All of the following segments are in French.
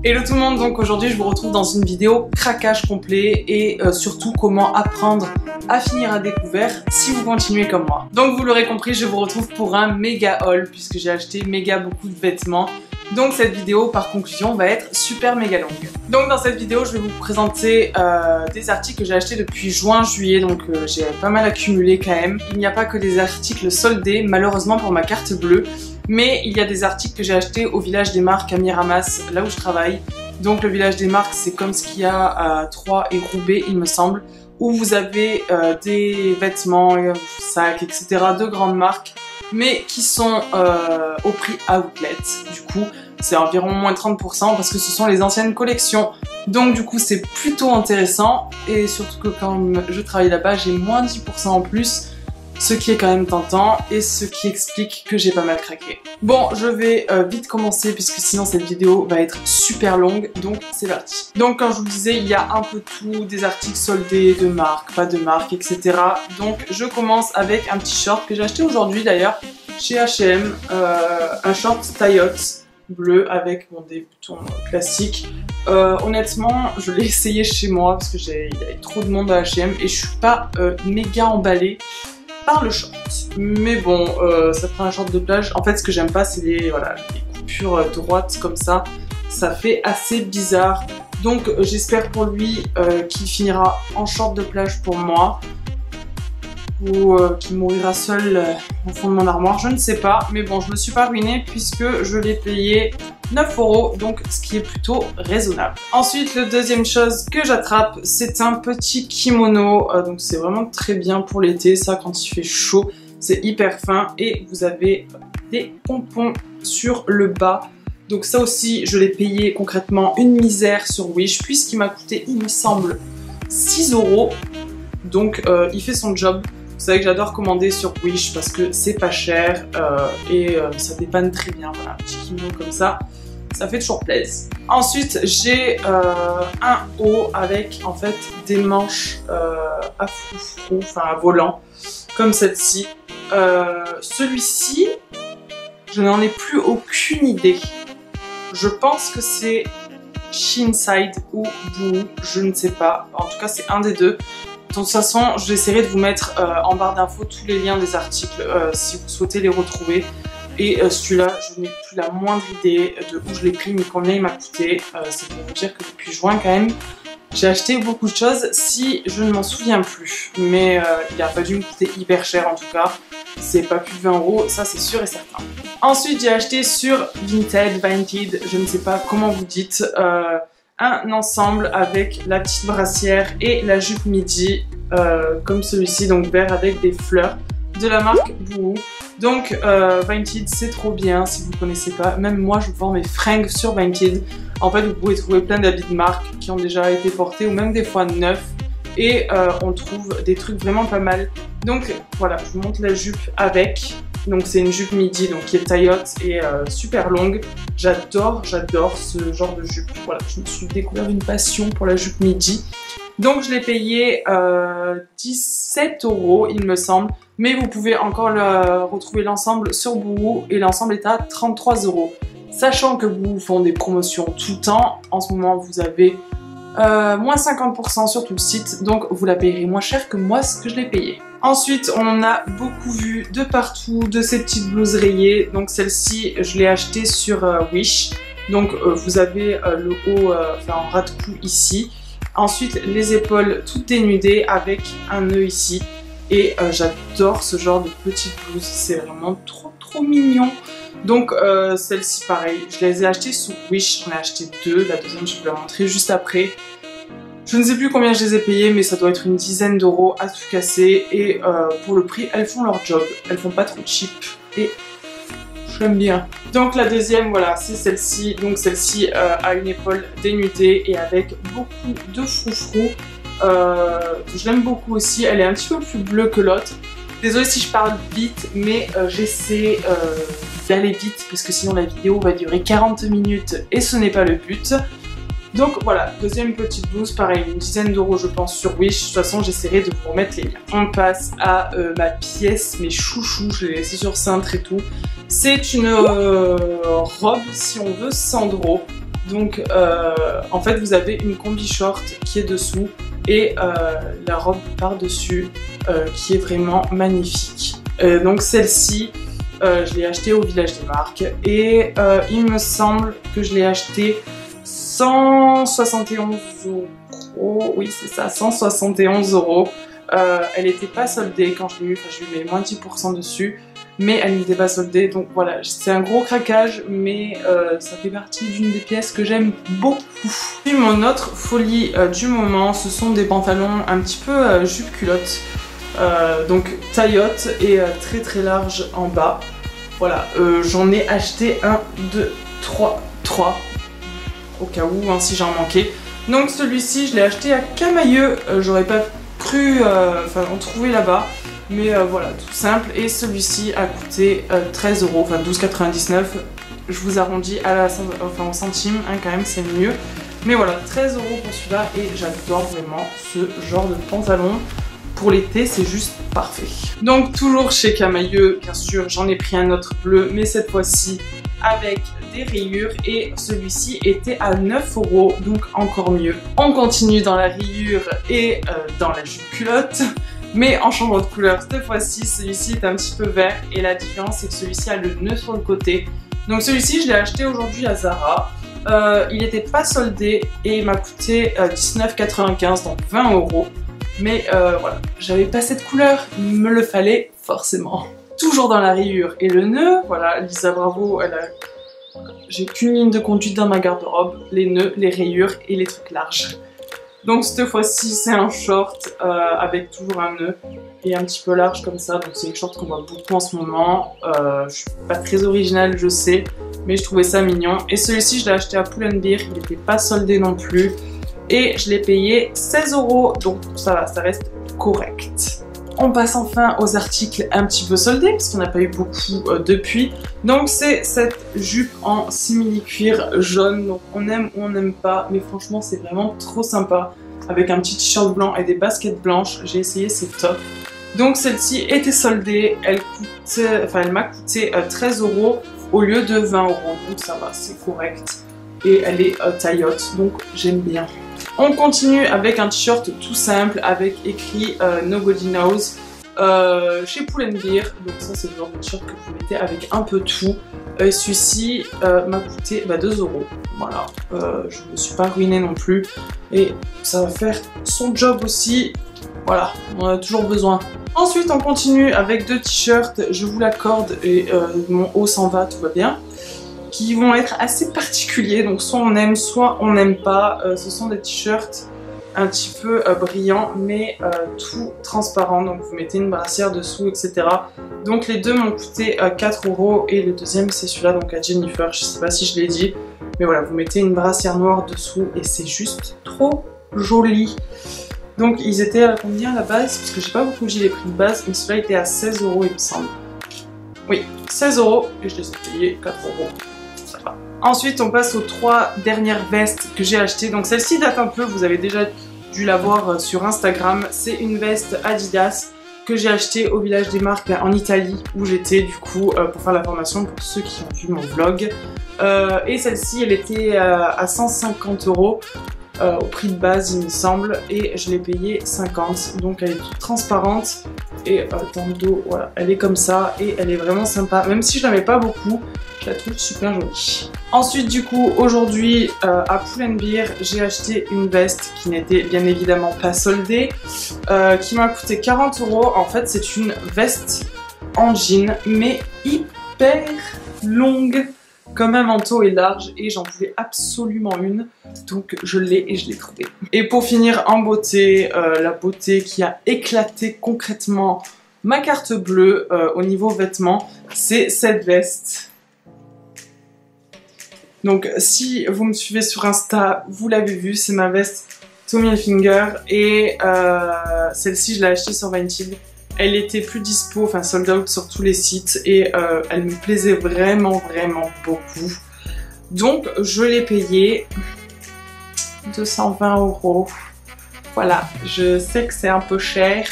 Hello tout le monde, donc aujourd'hui je vous retrouve dans une vidéo craquage complet et surtout comment apprendre à finir à découvert si vous continuez comme moi. Donc vous l'aurez compris, je vous retrouve pour un méga haul puisque j'ai acheté méga beaucoup de vêtements. Donc cette vidéo par conclusion va être super méga longue. Donc dans cette vidéo je vais vous présenter des articles que j'ai achetés depuis juin-juillet, donc j'ai pas mal accumulé quand même. Il n'y a pas que des articles soldés malheureusement pour ma carte bleue, mais il y a des articles que j'ai achetés au village des marques à Miramas, là où je travaille. Donc le village des marques c'est comme ce qu'il y a à Troyes et Roubaix il me semble, où vous avez des vêtements, sacs, etc. de grandes marques, mais qui sont au prix outlet. Du coup, c'est environ moins 30% parce que ce sont les anciennes collections. Donc du coup, c'est plutôt intéressant. Et surtout que quand je travaille là-bas, j'ai moins 10% en plus, ce qui est quand même tentant et ce qui explique que j'ai pas mal craqué. Bon, je vais vite commencer puisque sinon cette vidéo va être super longue, donc c'est parti. Donc comme je vous le disais, il y a un peu tout, des articles soldés, de marque, pas de marque, etc. Donc je commence avec un petit short que j'ai acheté aujourd'hui d'ailleurs chez H&M, un short taillotte bleu avec bon, des boutons classiques. Honnêtement, je l'ai essayé chez moi parce que il y avait trop de monde à H&M et je suis pas méga emballée par le short. Mais bon, ça prend un short de plage. En fait, ce que j'aime pas, c'est les coupures droites comme ça. Ça fait assez bizarre. Donc, j'espère pour lui qu'il finira en short de plage pour moi. Ou qu'il mourira seul au fond de mon armoire, je ne sais pas. Mais bon, je me suis pas ruinée puisque je l'ai payé 9 €, donc ce qui est plutôt raisonnable. Ensuite, la deuxième chose que j'attrape, c'est un petit kimono. Donc c'est vraiment très bien pour l'été, ça quand il fait chaud. C'est hyper fin et vous avez des pompons sur le bas. Donc ça aussi, je l'ai payé concrètement une misère sur Wish puisqu'il m'a coûté, il me semble, 6 €. Donc il fait son job. Vous savez que j'adore commander sur Wish parce que c'est pas cher et ça dépanne très bien. Voilà, un petit kimono comme ça, ça fait toujours plaisir. Ensuite, j'ai un haut avec en fait des manches à froufrou, enfin à volant, comme celle-ci. Celui-ci, je n'en ai plus aucune idée. Je pense que c'est Shinside ou Boo, je ne sais pas. En tout cas, c'est un des deux. De toute façon, j'essaierai de vous mettre en barre d'infos tous les liens des articles si vous souhaitez les retrouver. Et celui-là, je n'ai plus la moindre idée de où je l'ai pris ni combien il m'a coûté. C'est pour vous dire que depuis juin quand même, j'ai acheté beaucoup de choses si je ne m'en souviens plus. Mais il n'a pas dû me coûter hyper cher en tout cas. C'est pas plus de 20 €, ça c'est sûr et certain. Ensuite, j'ai acheté sur Vinted, je ne sais pas comment vous dites, un ensemble avec la petite brassière et la jupe midi comme celui-ci, donc vert avec des fleurs de la marque Boo. Donc Vinted c'est trop bien si vous ne connaissez pas, même moi je vends mes fringues sur Vinted. En fait vous pouvez trouver plein d'habits de marque qui ont déjà été portés ou même des fois neufs et on trouve des trucs vraiment pas mal. Donc voilà, je vous montre la jupe avec. Donc c'est une jupe midi donc qui est taillotte et super longue. J'adore ce genre de jupe. Voilà, je me suis découvert une passion pour la jupe midi. Donc je l'ai payé 17 € il me semble. Mais vous pouvez encore retrouver l'ensemble sur Boo et l'ensemble est à 33 €. Sachant que Boo font des promotions tout le temps. En ce moment vous avez moins 50% sur tout le site. Donc vous la payerez moins cher que moi ce que je l'ai payé. Ensuite, on a beaucoup vu de partout de ces petites blouses rayées. Donc celle-ci, je l'ai achetée sur Wish. Donc vous avez le haut en ras de cou ici. Ensuite, les épaules toutes dénudées avec un nœud ici. Et j'adore ce genre de petites blouses. C'est vraiment trop mignon. Donc celle-ci, pareil, je les ai achetées sur Wish. J'en ai acheté deux. La deuxième, je vais vous la montrer juste après. Je ne sais plus combien je les ai payées, mais ça doit être une dizaine d'euros à tout casser. Et pour le prix, elles font leur job. Elles font pas trop cheap. Et j'aime bien. Donc la deuxième, voilà, c'est celle-ci. Donc celle-ci a une épaule dénudée et avec beaucoup de froufrou. Je l'aime beaucoup aussi. Elle est un petit peu plus bleue que l'autre. Désolée si je parle vite, mais j'essaie d'aller vite parce que sinon la vidéo va durer 40 minutes et ce n'est pas le but. Donc voilà, deuxième petite blouse, pareil, une dizaine d'euros je pense sur Wish. De toute façon, j'essaierai de vous remettre les liens. On passe à ma pièce, mes chouchous, je l'ai laissé sur cintre et tout. C'est une robe, si on veut, Sandro. Donc en fait vous avez une combi short qui est dessous et la robe par-dessus qui est vraiment magnifique. Donc celle-ci, je l'ai achetée au Village des Marques et il me semble que je l'ai achetée 171 €. Oui c'est ça, 171 €. Elle n'était pas soldée quand je l'ai eu, enfin je lui mets moins 10% dessus. Mais elle n'était pas soldée, donc voilà, c'est un gros craquage, mais ça fait partie d'une des pièces que j'aime beaucoup. Puis mon autre folie du moment, ce sont des pantalons un petit peu jupe culotte, donc taille haute et très très large en bas. Voilà, j'en ai acheté 1, 2, 3, au cas où, hein, si j'en manquais. Donc celui-ci, je l'ai acheté à Camailleux, j'aurais pas cru en trouver là-bas. Mais voilà, tout simple. Et celui-ci a coûté 13 €, enfin 12,99 €. Je vous arrondis à la, en centimes, hein, quand même, c'est mieux. Mais voilà, 13 € pour celui-là. Et j'adore vraiment ce genre de pantalon. Pour l'été, c'est juste parfait. Donc, toujours chez Camailleux, bien sûr, j'en ai pris un autre bleu. Mais cette fois-ci, avec des rayures. Et celui-ci était à 9 €, donc encore mieux. On continue dans la rayure et dans la jupe culotte. Mais en changeant de couleur, cette fois-ci, celui-ci est un petit peu vert et la différence c'est que celui-ci a le nœud sur le côté. Donc celui-ci, je l'ai acheté aujourd'hui à Zara. Il n'était pas soldé et il m'a coûté 19,95 €, donc 20 €. Mais voilà, j'avais pas cette couleur, il me le fallait forcément. Toujours dans la rayure et le nœud, voilà, Lisa Bravo, elle a... J'ai qu'une ligne de conduite dans ma garde-robe, les nœuds, les rayures et les trucs larges. Donc cette fois-ci c'est un short avec toujours un nœud et un petit peu large comme ça, donc c'est une short qu'on voit beaucoup en ce moment. Je suis pas très originale je sais, mais je trouvais ça mignon. Et celui-ci je l'ai acheté à Pull&Bear, il n'était pas soldé non plus. Et je l'ai payé 16 €, donc ça va, ça reste correct. On passe enfin aux articles un petit peu soldés, parce qu'on n'a pas eu beaucoup depuis. Donc c'est cette jupe en simili-cuir jaune, donc on aime ou on n'aime pas, mais franchement c'est vraiment trop sympa. Avec un petit t-shirt blanc et des baskets blanches, j'ai essayé, c'est top. Donc celle-ci était soldée, elle m'a coûté 13 € au lieu de 20 €, donc ça va, c'est correct. Et elle est taille haute, donc j'aime bien. On continue avec un t-shirt tout simple avec écrit Nobody Knows chez Pull&Bear. Donc ça c'est le genre de t-shirt que vous mettez avec un peu tout. Celui-ci m'a coûté 2 €. Voilà, je ne me suis pas ruinée non plus. Et ça va faire son job aussi. Voilà, on en a toujours besoin. Ensuite on continue avec deux t-shirts, je vous l'accorde et mon haut s'en va, tout va bien. Qui vont être assez particuliers, donc soit on aime, soit on n'aime pas. Ce sont des t-shirts un petit peu brillants, mais tout transparent, donc vous mettez une brassière dessous, etc. Donc les deux m'ont coûté 4 € et le deuxième c'est celui-là, donc à Jennifer, je sais pas si je l'ai dit, mais voilà, vous mettez une brassière noire dessous et c'est juste trop joli. Donc ils étaient à combien à la base? Parce que j'ai pas beaucoup dit les prix de base, mais celui-là était à 16 € il me semble. Oui, 16 € et je les ai payés 4 €. Ensuite, on passe aux 3 dernières vestes que j'ai achetées. Donc celle-ci date un peu, vous avez déjà dû la voir sur Instagram. C'est une veste Adidas que j'ai achetée au Village des Marques en Italie où j'étais du coup pour faire la formation pour ceux qui ont vu mon vlog. Et celle-ci, elle était à 150 € au prix de base il me semble et je l'ai payée 50. Donc elle est toute transparente et dans le dos, voilà, elle est comme ça et elle est vraiment sympa. Même si je la mets pas beaucoup, je la trouve super jolie. Ensuite du coup aujourd'hui à Pull&Bear j'ai acheté une veste qui n'était bien évidemment pas soldée qui m'a coûté 40 €. En fait c'est une veste en jean mais hyper longue comme un manteau est large et j'en voulais absolument une donc je l'ai et je l'ai trouvée. Et pour finir en beauté, la beauté qui a éclaté concrètement ma carte bleue au niveau vêtements, c'est cette veste. Donc si vous me suivez sur Insta, vous l'avez vu, c'est ma veste Tommy Hilfiger et celle-ci je l'ai achetée sur Vinted. Elle était plus dispo, enfin sold out sur tous les sites et elle me plaisait vraiment beaucoup. Donc je l'ai payée 220 €. Voilà, je sais que c'est un peu cher,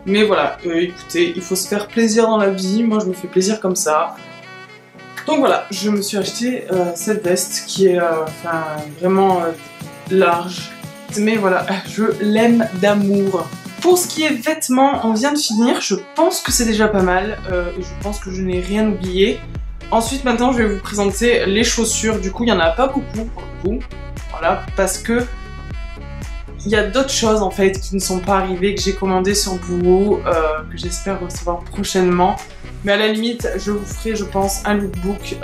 mais voilà, écoutez, il faut se faire plaisir dans la vie. Moi je me fais plaisir comme ça. Donc voilà, je me suis acheté cette veste qui est vraiment large. Mais voilà, je l'aime d'amour. Pour ce qui est vêtements, on vient de finir. Je pense que c'est déjà pas mal. Et je pense que je n'ai rien oublié. Ensuite, maintenant, je vais vous présenter les chaussures. Du coup, il n'y en a pas beaucoup pour le coup. Voilà, parce que il y a d'autres choses en fait qui ne sont pas arrivées, que j'ai commandées sur Boohoo, que j'espère recevoir prochainement. Mais à la limite, je vous ferai, je pense, un lookbook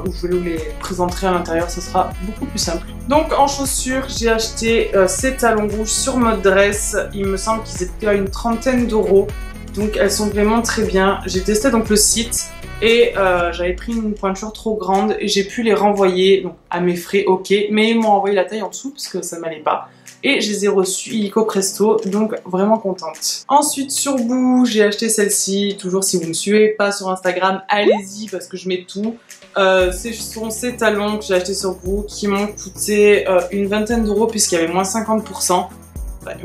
où je vous les présenterai à l'intérieur, ce sera beaucoup plus simple. Donc en chaussures, j'ai acheté ces talons rouges sur Mode Dress. Il me semble qu'ils étaient à une trentaine d'euros. Donc elles sont vraiment très bien. J'ai testé donc le site et j'avais pris une pointure trop grande et j'ai pu les renvoyer donc, à mes frais, ok. Mais ils m'ont envoyé la taille en dessous parce que ça m'allait pas. Et je les ai reçus illico presto, donc vraiment contente. Ensuite sur Boohoo, j'ai acheté celle-ci. Toujours si vous ne me suivez pas sur Instagram, allez-y parce que je mets tout. Ce sont ces talons que j'ai achetés sur Boohoo qui m'ont coûté une vingtaine d'euros puisqu'il y avait moins 50%.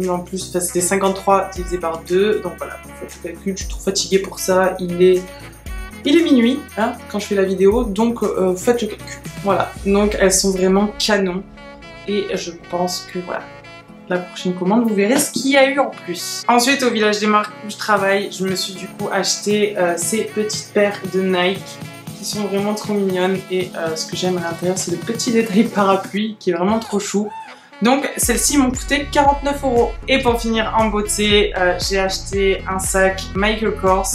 En plus, c'était 53 divisé par 2. Donc voilà, vous faites le calcul, je suis trop fatiguée pour ça. Il est minuit hein, quand je fais la vidéo, donc faites le calcul. Voilà, donc elles sont vraiment canon. Et je pense que voilà. La prochaine commande, vous verrez ce qu'il y a eu en plus. Ensuite, au village des marques où je travaille, je me suis du coup acheté ces petites paires de Nike qui sont vraiment trop mignonnes. Et ce que j'aime à l'intérieur, c'est le petit détail parapluie qui est vraiment trop chou. Donc celles-ci m'ont coûté 49 euros. Et pour finir en beauté, j'ai acheté un sac Michael Kors.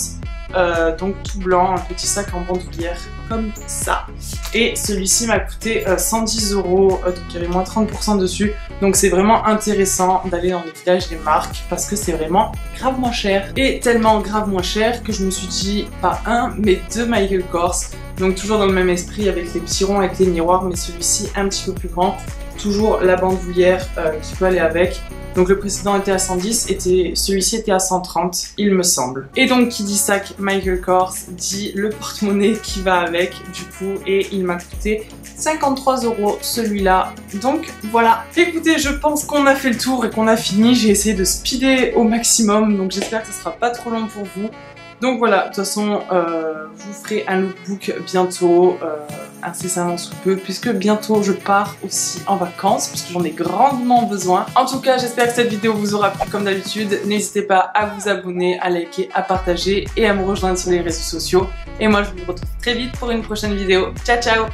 Donc tout blanc, un petit sac en bandoulière comme ça. Et celui-ci m'a coûté 110 euros, donc il y avait moins 30% dessus. Donc c'est vraiment intéressant d'aller dans les villages des marques parce que c'est vraiment grave moins cher. Et tellement grave moins cher que je me suis dit pas un mais deux Michael Kors. Donc toujours dans le même esprit avec les petits ronds avec les miroirs, mais celui-ci un petit peu plus grand. Toujours la bandoulière qui peut aller avec. Donc le précédent était à 110, celui-ci était à 130, il me semble. Et donc qui dit sac Michael Kors dit le porte-monnaie qui va avec du coup et il m'a coûté 53 euros celui-là. Donc voilà. Écoutez, je pense qu'on a fait le tour et qu'on a fini. J'ai essayé de speeder au maximum, donc j'espère que ce sera pas trop long pour vous. Donc voilà, de toute façon, je vous ferai un lookbook bientôt, incessamment sous peu, puisque bientôt je pars aussi en vacances, puisque j'en ai grandement besoin. En tout cas, j'espère que cette vidéo vous aura plu comme d'habitude. N'hésitez pas à vous abonner, à liker, à partager et à me rejoindre sur les réseaux sociaux. Et moi, je vous retrouve très vite pour une prochaine vidéo. Ciao, ciao!